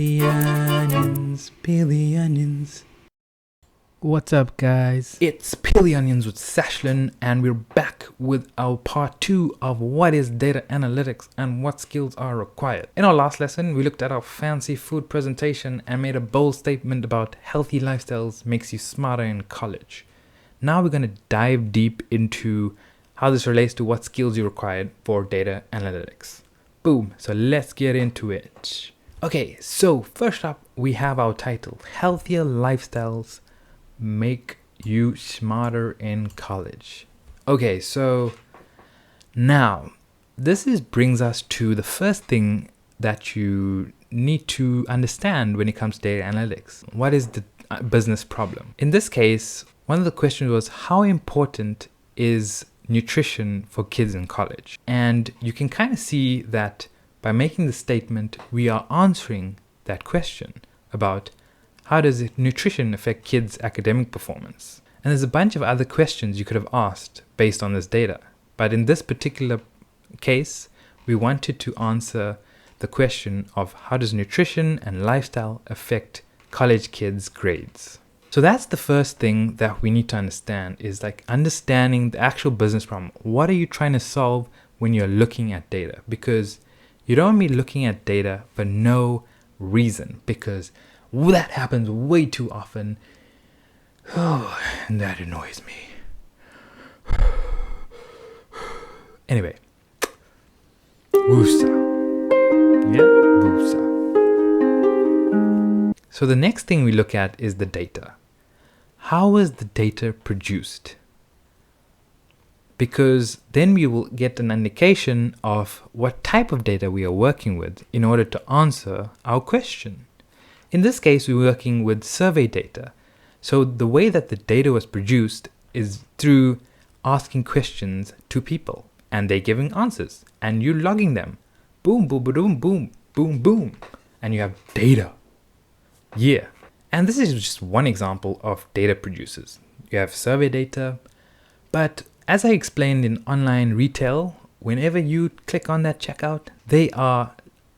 the onions, peel the onions. What's up, guys? It's Peel the Onions with Sashlin, and we're back with our part 2 of what is data analytics and what skills are required. In our last lesson, we looked at our fancy food presentation and made a bold statement about healthy lifestyles makes you smarter in college. Now we're going to dive deep into how this relates to what skills you required for data analytics. Boom, so let's get into it. Okay, so first up, we have our title, Healthier Lifestyles Make You Smarter in College. Okay, so now this brings us to the first thing that you need to understand when it comes to data analytics. What is the business problem? In this case, one of the questions was, how important is nutrition for kids in college? And you can kind of see that by making the statement, we are answering that question about how does nutrition affect kids' academic performance? And there's a bunch of other questions you could have asked based on this data. But in this particular case, we wanted to answer the question of how does nutrition and lifestyle affect college kids' grades? So that's the first thing that we need to understand, is like understanding the actual business problem. What are you trying to solve when you're looking at data? Because you don't want to be looking at data for no reason, because that happens way too often. Oh, and that annoys me. Anyway. Woosa. Yeah, woosa. So the next thing we look at is the data. How is the data produced? Because then we will get an indication of what type of data we are working with in order to answer our question. In this case, we're working with survey data. So the way that the data was produced is through asking questions to people and they giving answers and you logging them. Boom, boom, boom, boom, boom, boom. And you have data. Yeah. And this is just one example of data producers. You have survey data, but as I explained in online retail, whenever you click on that checkout, they are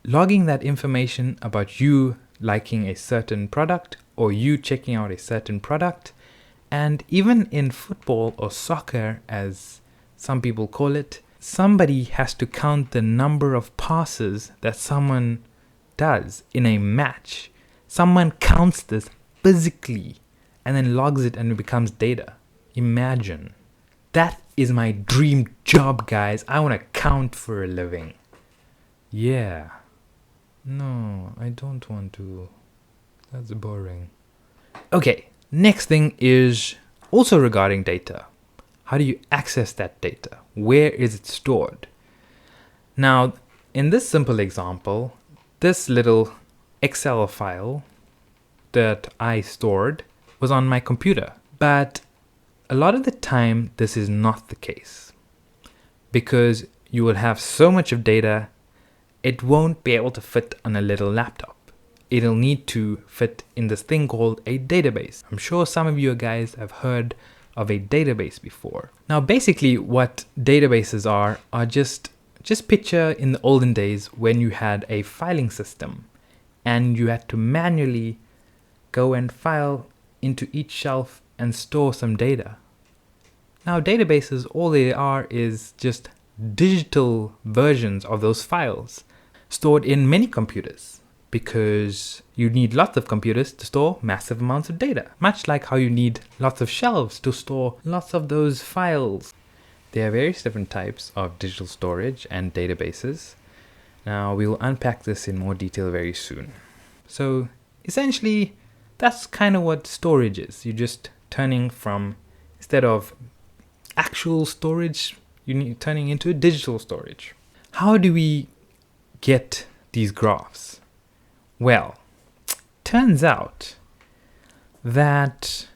logging that information about you liking a certain product or you checking out a certain product. And even in football or soccer, as some people call it, somebody has to count the number of passes that someone does in a match. Someone counts this physically and then logs it and it becomes data. Imagine. That is my dream job, guys. I want to count for a living. Yeah. No, I don't want to. That's boring. Okay, next thing is also regarding data. How do you access that data? Where is it stored? Now, in this simple example, this little Excel file that I stored was on my computer. But a lot of the time, this is not the case, because you will have so much of data, it won't be able to fit on a little laptop. It'll need to fit in this thing called a database. I'm sure some of you guys have heard of a database before. Now, basically what databases are just picture in the olden days when you had a filing system and you had to manually go and file into each shelf and store some data. Now, databases, all they are is just digital versions of those files stored in many computers, because you need lots of computers to store massive amounts of data, much like how you need lots of shelves to store lots of those files. There are various different types of digital storage and databases. Now, we will unpack this in more detail very soon. So essentially, that's kind of what storage is. You're just turning from, instead of actual storage, you're turning into digital storage. How do we get these graphs? Well, turns out that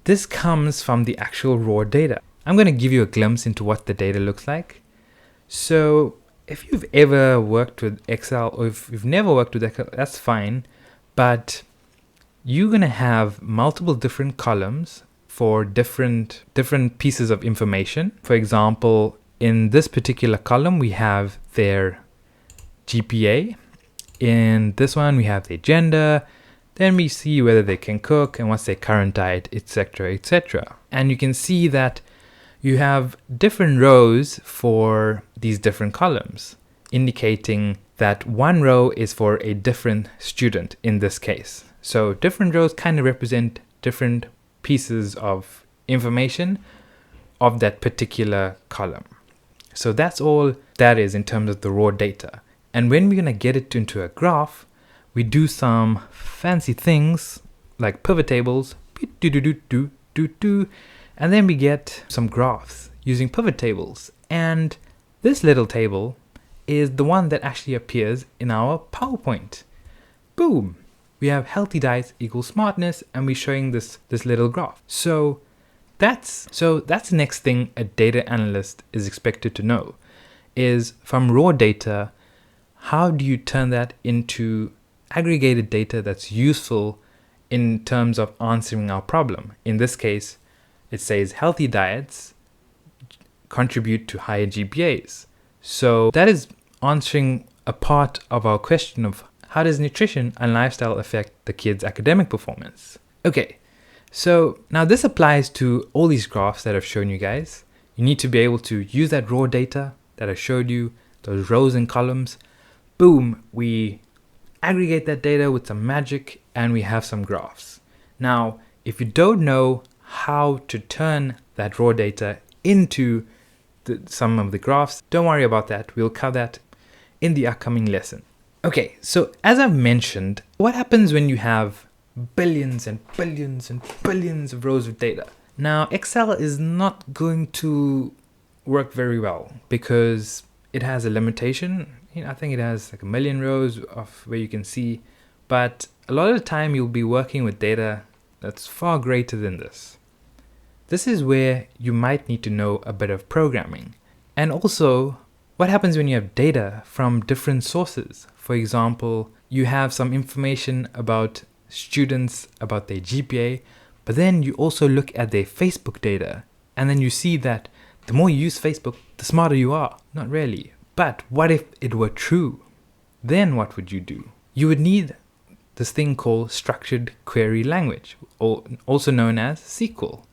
this comes from the actual raw data. I'm going to give you a glimpse into what the data looks like. So if you've ever worked with Excel, or if you've never worked with Excel, that's fine. But you're going to have multiple different columns for different pieces of information. For example, in this particular column, we have their GPA. In this one, we have their gender, then we see whether they can cook and what's their current diet, etc., etc. And you can see that you have different rows for these different columns, indicating that one row is for a different student in this case. So different rows kind of represent different pieces of information of that particular column. So that's all that is in terms of the raw data. And when we're going to get it into a graph, we do some fancy things like pivot tables, and then we get some graphs using pivot tables. And this little table is the one that actually appears in our PowerPoint. Boom! We have healthy diets equals smartness, and we're showing this little graph. So that's the next thing a data analyst is expected to know, is from raw data, how do you turn that into aggregated data that's useful in terms of answering our problem? In this case, it says healthy diets contribute to higher GPAs. So that is answering a part of our question of how does nutrition and lifestyle affect the kids' academic performance? Okay, so now this applies to all these graphs that I've shown you guys. You need to be able to use that raw data that I showed you, those rows and columns. Boom, we aggregate that data with some magic and we have some graphs. Now, if you don't know how to turn that raw data into some of the graphs, don't worry about that. We'll cover that in the upcoming lesson. Okay, so as I've mentioned, what happens when you have billions and billions and billions of rows of data? Now, Excel is not going to work very well because it has a limitation. I think it has like 1 million rows of where you can see, but a lot of the time you'll be working with data that's far greater than this. This is where you might need to know a bit of programming. And also, what happens when you have data from different sources? For example, you have some information about students, about their GPA, but then you also look at their Facebook data, and then you see that the more you use Facebook, the smarter you are. Not really. But what if it were true? Then what would you do? You would need this thing called structured query language, also known as SQL.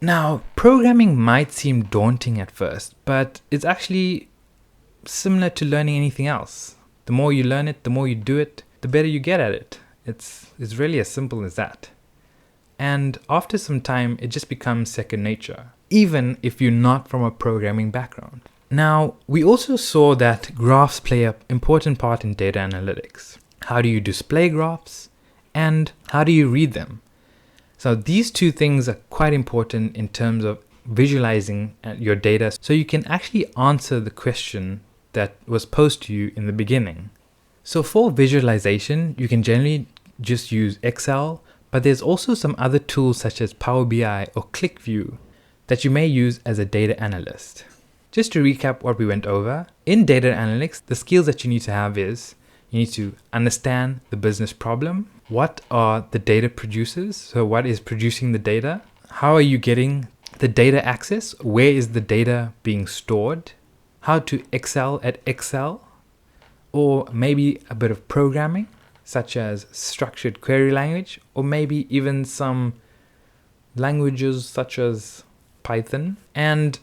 Now, programming might seem daunting at first, but it's actually similar to learning anything else. The more you learn it, the more you do it, the better you get at it. It's really as simple as that. And after some time, it just becomes second nature, even if you're not from a programming background. Now, we also saw that graphs play an important part in data analytics. How do you display graphs? And how do you read them? So these two things are quite important in terms of visualizing your data, so you can actually answer the question that was posed to you in the beginning. So for visualization, you can generally just use Excel, but there's also some other tools such as Power BI or ClickView that you may use as a data analyst. Just to recap what we went over, in data analytics, the skills that you need to have is you need to understand the business problem. What are the data producers? So what is producing the data? How are you getting the data access? Where is the data being stored? How to excel at Excel? Or maybe a bit of programming, such as structured query language, or maybe even some languages such as Python. And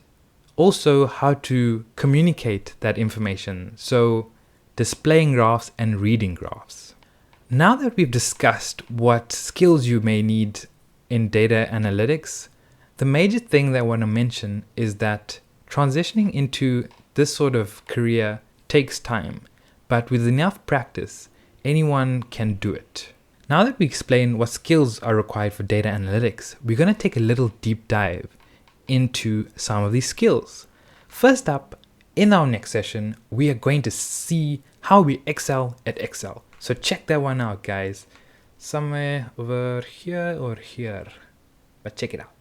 also how to communicate that information. So displaying graphs and reading graphs. Now that we've discussed what skills you may need in data analytics, the major thing that I want to mention is that transitioning into this sort of career takes time, but with enough practice, anyone can do it. Now that we explained what skills are required for data analytics, we're going to take a little deep dive into some of these skills. First up, in our next session, we are going to see how we excel at Excel. So check that one out, guys. Somewhere over here or here, but check it out.